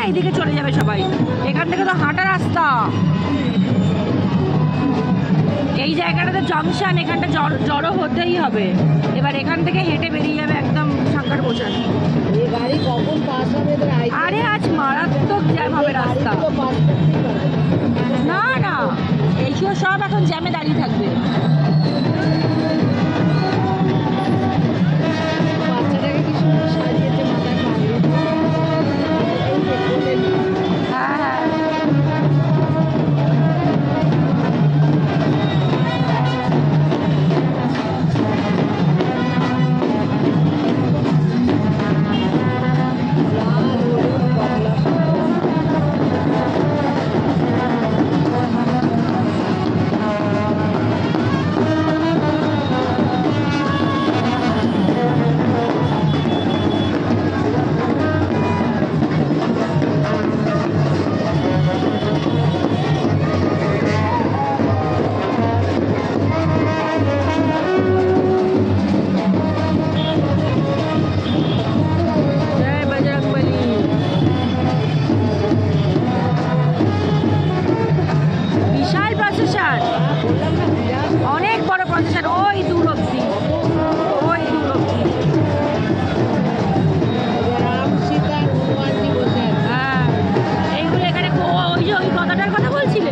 না এইদিকে চলে যাবে সবাই। এখান থেকে তো হাঁটা রাস্তা। এই জায়গাটাতে জংশন, এখানটা জড়ো হতেই হবে। এবার এখান থেকে হেঁটে বেরিয়ে যাবে একদম সাঙ্কার পৌঁছান। গাড়ি কখন পাস হবে? আরে আজ মারাত্মক জ্যাম হবে রাস্তা। না না, এইসব সব এখন জ্যামে দাঁড়িয়ে থাকবে। বাচ্চাটাকে কি সুন্দর সাজিয়েছে, মাথায় পাগড়ি। হ্যাঁ হ্যাঁ, জয় বজরংবলী। বিশাল প্রসেশন, অনেক বড় প্রসেশন, ওই দূর অব্দি, ওই দূর অব্দি। রাম সীতা হনুমানজি বসে আছে। হ্যাঁ, এইগুলো এখানে ওই যে ওই কথাটার কথা বলছিলে।